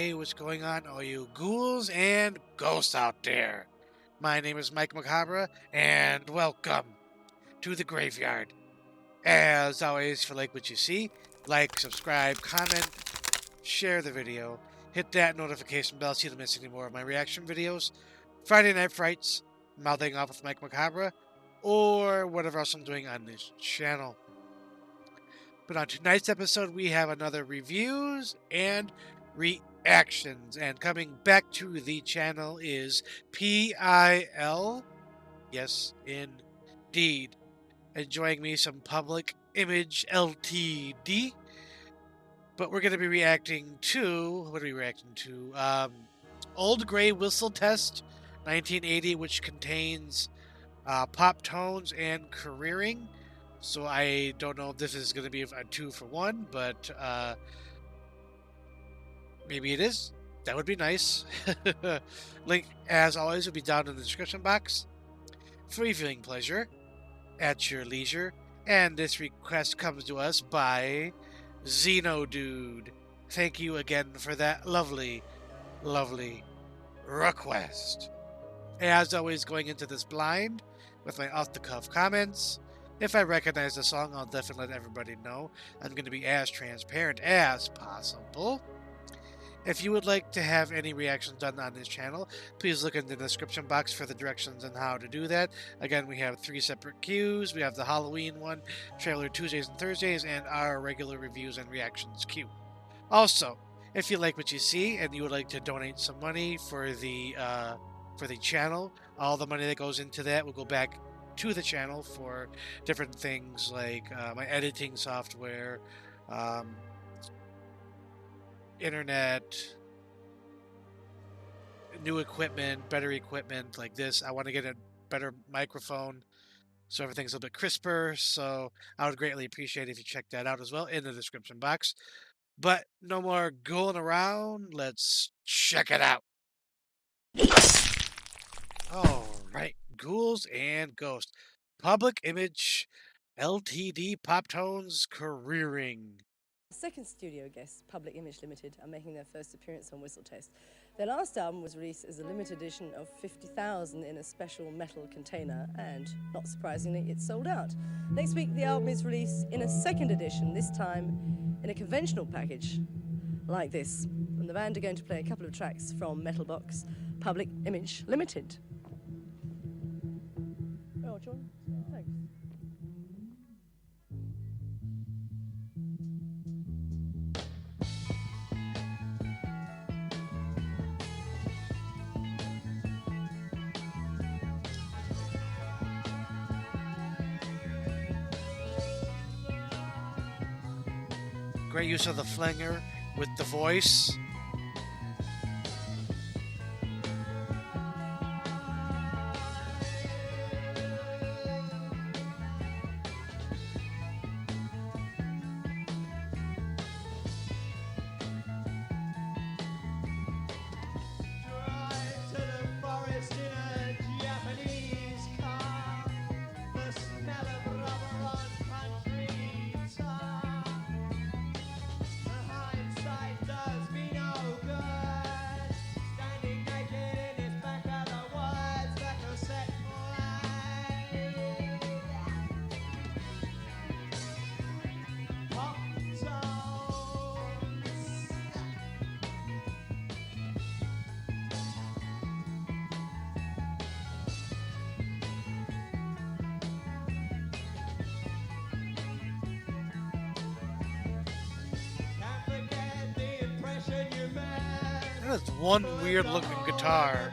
Hey, what's going on, all you ghouls and ghosts out there? My name is Mike Macabre, and welcome to the graveyard. As always, if you like what you see, like, subscribe, comment, share the video, hit that notification bell so you don't miss any more of my reaction videos, Friday Night Frights, Mouthing Off with Mike Macabre, or whatever else I'm doing on this channel. But on tonight's episode, we have another reviews and reactions. And coming back to the channel is PIL. Yes, indeed. Enjoying me some Public Image LTD. But we're going to be reacting to, what are we reacting to? Old Grey Whistle Test 1980, which contains Poptones and Careering. So I don't know if this is going to be a 2-for-1, but maybe it is. That would be nice. Link, as always, will be down in the description box. Free viewing pleasure at your leisure. And this request comes to us by Xenodude. Thank you again for that lovely, lovely request. As always, going into this blind with my off-the-cuff comments. If I recognize the song, I'll definitely let everybody know. I'm going to be as transparent as possible. If you would like to have any reactions done on this channel, please look in the description box for the directions on how to do that. Again, we have 3 separate queues. We have the Halloween one, Trailer Tuesdays and Thursdays, and our regular reviews and reactions queue. Also, if you like what you see and you would like to donate some money for the channel, all the money that goes into that will go back to the channel for different things like my editing software, internet, new equipment, better equipment like this. I want to get a better microphone so everything's a little bit crisper. So I would greatly appreciate if you check that out as well in the description box. But no more going around. Let's check it out. All right, ghouls and ghosts. Public Image LTD Poptones Careering. Second studio guest, Public Image Limited, are making their first appearance on Whistle Test. Their last album was released as a limited edition of 50,000 in a special metal container, and not surprisingly, it's sold out. Next week, the album is released in a second edition, this time in a conventional package like this. And the band are going to play a couple of tracks from Metal Box, Public Image Limited. Oh, John, thanks. Great use of the flinger with the voice. That's one weird looking guitar.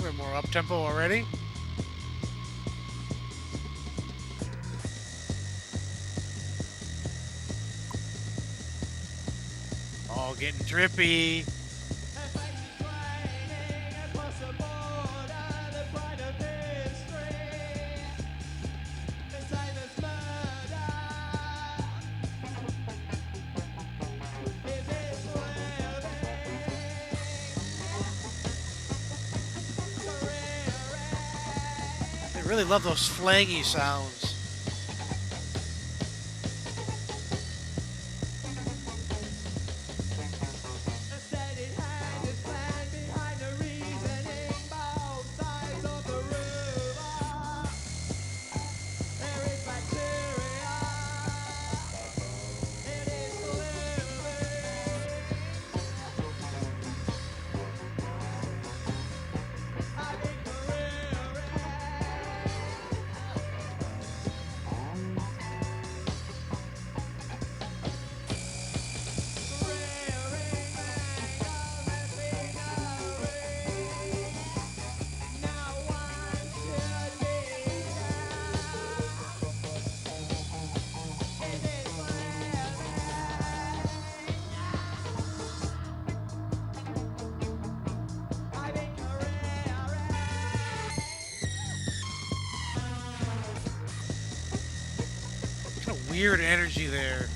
We're more up tempo already. All getting drippy. I really love those flangy sounds. Kind of weird energy there.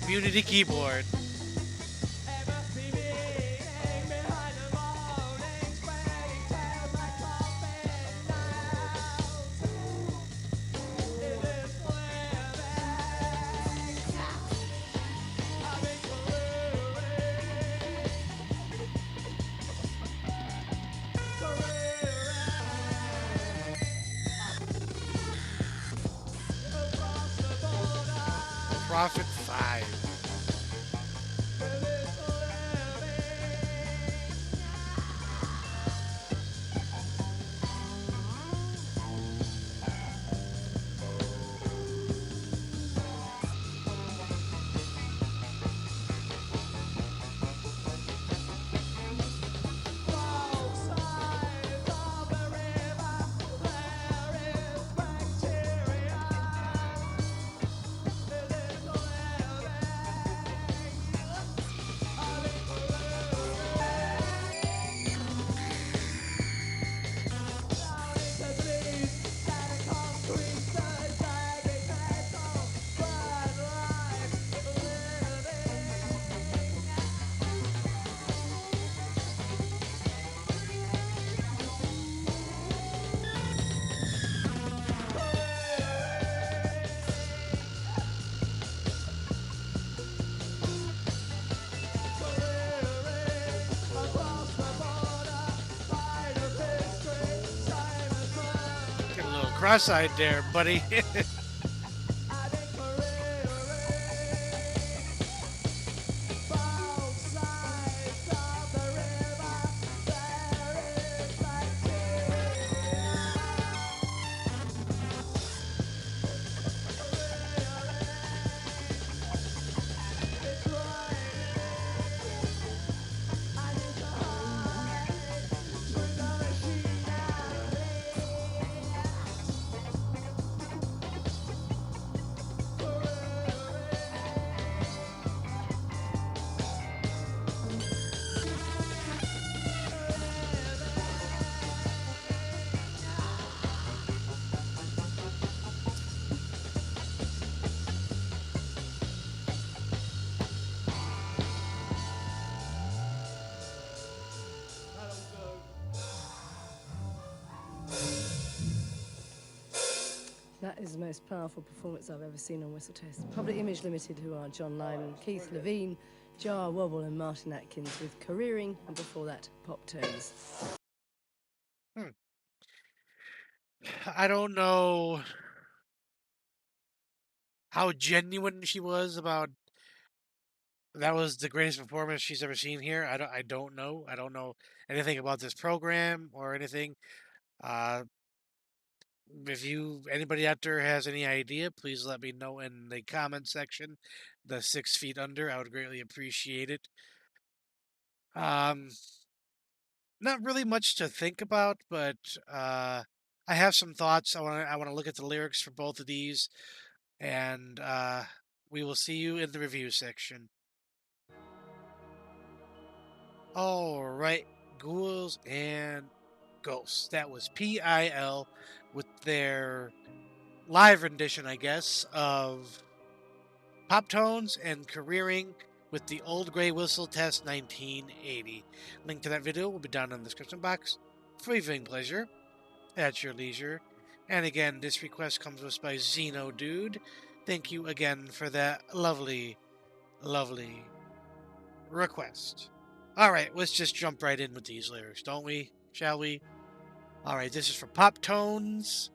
Community keyboard. Profit 5. Cross-eyed there, buddy. is the most powerful performance I've ever seen on Whistle Test. Public Image Limited, who are John Lyman, Keith Levine, Jar Wobble and Martin Atkins with Careering, and before that, Poptones. Hmm. I don't know how genuine she was about that was the greatest performance she's ever seen here. I don't know. I don't know anything about this program or anything. Uh if anybody out there has any idea, please let me know in the comment section. The 6 feet under, I would greatly appreciate it. Um Not really much to think about, but I have some thoughts. I want to look at the lyrics for both of these, and we will see you in the review section. All right, ghouls and ghosts. That was PIL with their live rendition, I guess, of Poptones and Careering with the Old Grey Whistle Test 1980. Link to that video will be down in the description box for your viewing pleasure at your leisure. And again, this request comes to us by Zeno Dude. Thank you again for that lovely, lovely request. All right, let's just jump right in with these lyrics, don't we? Shall we? All right, this is for Pop Tones.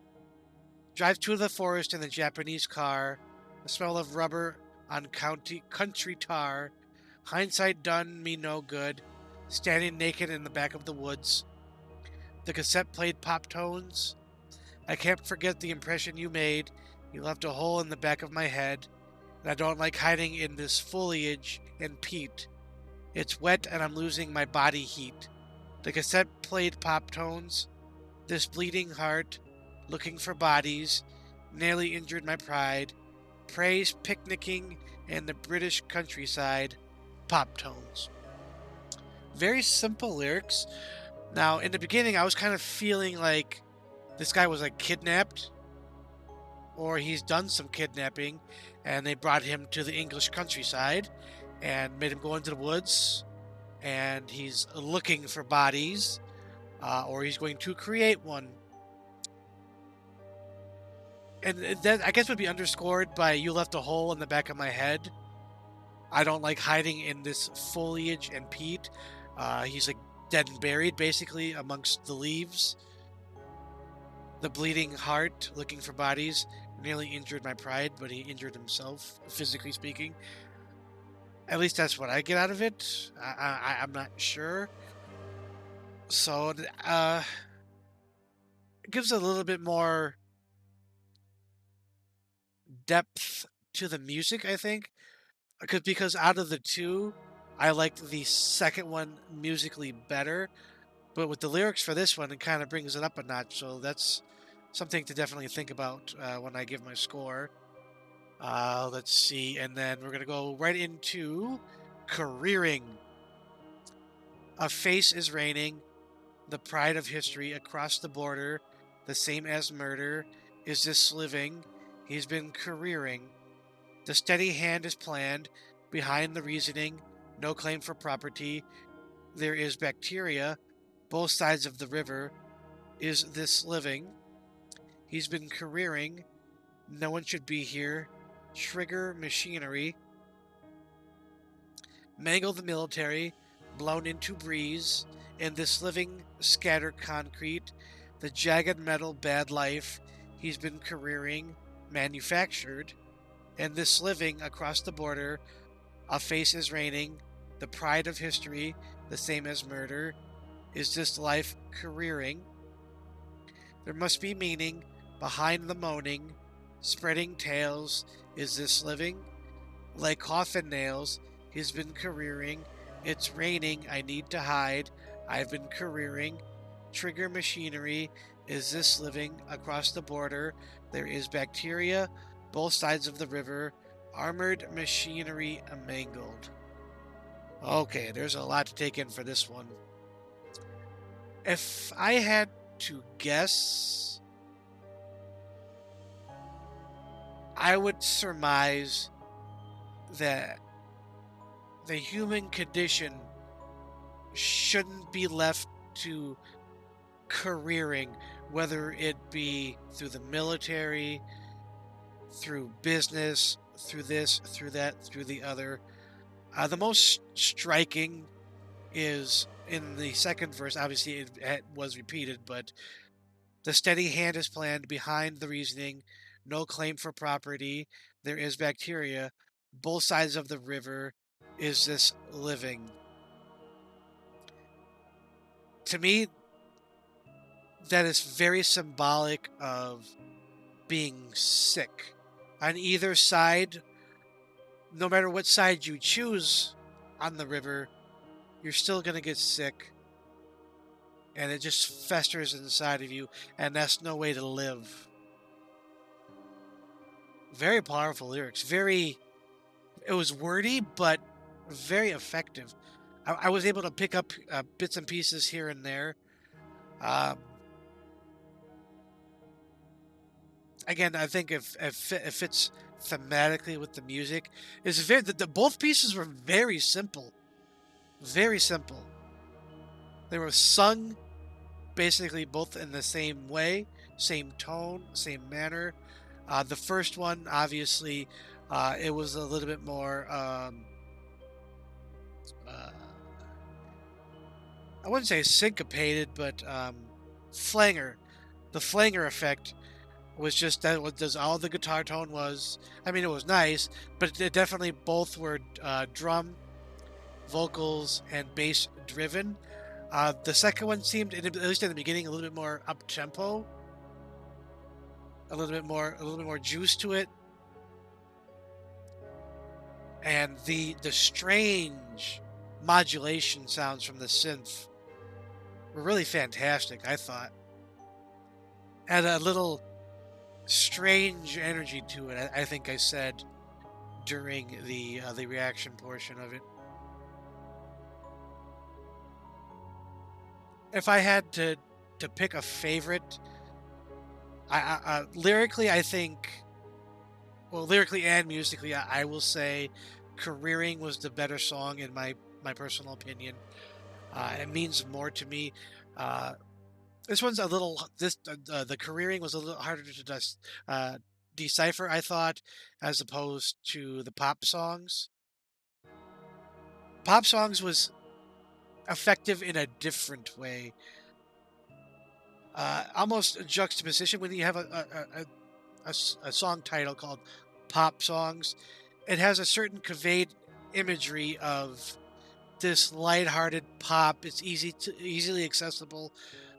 Drive through the forest in the Japanese car. The smell of rubber on country tar. Hindsight done me no good. Standing naked in the back of the woods. The cassette played Pop Tones. I can't forget the impression you made. You left a hole in the back of my head. And I don't like hiding in this foliage and peat. It's wet and I'm losing my body heat. The cassette played Pop Tones. This bleeding heart, looking for bodies, nearly injured my pride. Praise picnicking in the British countryside. Pop Tones. Very simple lyrics. Now, in the beginning, I was kind of feeling like this guy was like kidnapped, or he's done some kidnapping, and they brought him to the English countryside and made him go into the woods, and he's looking for bodies, or he's going to create one. And that, I guess, would be underscored by "You left a hole in the back of my head." I don't like hiding in this foliage and peat. He's like dead and buried, basically, amongst the leaves. The bleeding heart, looking for bodies, nearly injured my pride, but he injured himself, physically speaking. At least that's what I get out of it. I'm not sure. So, it gives a little bit more depth to the music, I think. Because out of the two, I liked the second one musically better. But with the lyrics for this one, it kind of brings it up a notch. So that's something to definitely think about when I give my score. Let's see. And then we're going to go right into Careering. A face is raining. The pride of history across the border. The same as murder. Is this living? He's been careering. The steady hand is planned. Behind the reasoning. No claim for property. There is bacteria. Both sides of the river. Is this living? He's been careering. No one should be here. Trigger machinery. Mangle the military. Blown into breeze. In this living, scattered concrete. The jagged metal, bad life. He's been careering. Manufactured. In this living, across the border. A face is raining. The pride of history. The same as murder. Is this life careering? There must be meaning behind the moaning, spreading tales. Is this living? Like coffin nails, he's been careering. It's raining, I need to hide. I've been careering. Trigger machinery. Is this living? Across the border, there is bacteria, both sides of the river. Armored machinery mangled. Okay, there's a lot to take in for this one. If I had to guess, I would surmise that the human condition shouldn't be left to careering, whether it be through the military, through business, through this, through that, through the other. The most striking is in the second verse. Obviously, it was repeated, but the steady hand is planned behind the reasoning. No claim for property. There is bacteria. Both sides of the river. Is this living? To me, that is very symbolic of being sick. On either side, no matter what side you choose on the river, you're still going to get sick. And it just festers inside of you, and that's no way to live. Very powerful lyrics. It was wordy, but very effective. I was able to pick up bits and pieces here and there. Um, again, I think if it fits thematically with the music, it's very both pieces were very simple, very simple. They were sung basically both in the same way, same tone, same manner. The first one, obviously, it was a little bit more. Uh, I wouldn't say syncopated, but flanger. The flanger effect was just that what does all the guitar tone was. I mean, it was nice, but it definitely both were drum, vocals, and bass driven. The second one seemed, at least in the beginning, a little bit more up tempo, a little bit more juice to it, and the strange modulation sounds from the synth were really fantastic. I thought had a little strange energy to it. I think I said during the reaction portion of it. If I had to pick a favorite, lyrically, I think, well, lyrically and musically, I will say, "Careering" was the better song in my personal opinion. It means more to me. Uh, this one's a little. The "Careering" was a little harder to decipher, I thought, as opposed to the pop songs. Pop songs was effective in a different way. Almost a juxtaposition when you have a song title called Pop Songs. It has a certain conveyed imagery of this lighthearted pop. It's easily accessible,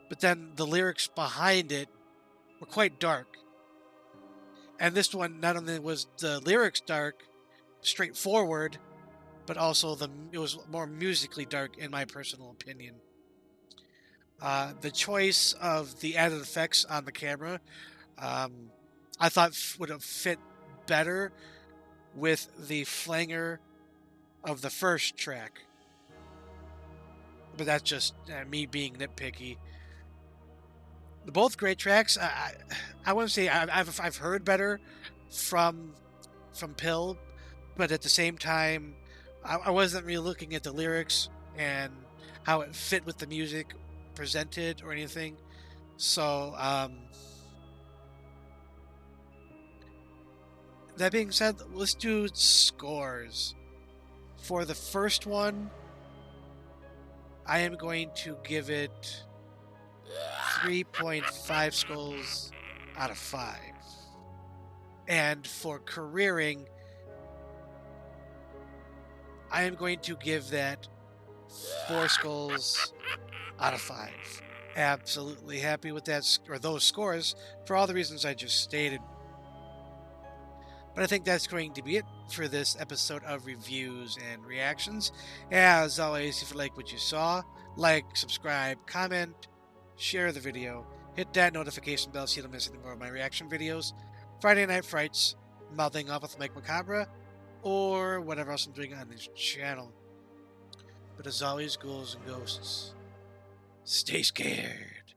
but then the lyrics behind it were quite dark. And this one, not only was the lyrics dark, straightforward, but also it was more musically dark in my personal opinion. The choice of the added effects on the camera, I thought would have fit better with the flanger of the first track. But that's just me being nitpicky. Both great tracks. I wouldn't say I've heard better from Pill, but at the same time, I wasn't really looking at the lyrics and how it fit with the music presented or anything. So that being said, let's do scores. For the first one, I am going to give it 3.5 skulls out of 5. And for Careering, I am going to give that 4 skulls out of 5. Absolutely happy with that, or those scores, for all the reasons I just stated. But I think that's going to be it for this episode of Reviews and Reactions. As always, if you like what you saw, like, subscribe, comment, share the video, hit that notification bell so you don't miss any more of my reaction videos, Friday Night Frights, Mouthing Off with Mike Macabre, or whatever else I'm doing on this channel. But as always, ghouls and ghosts, stay scared.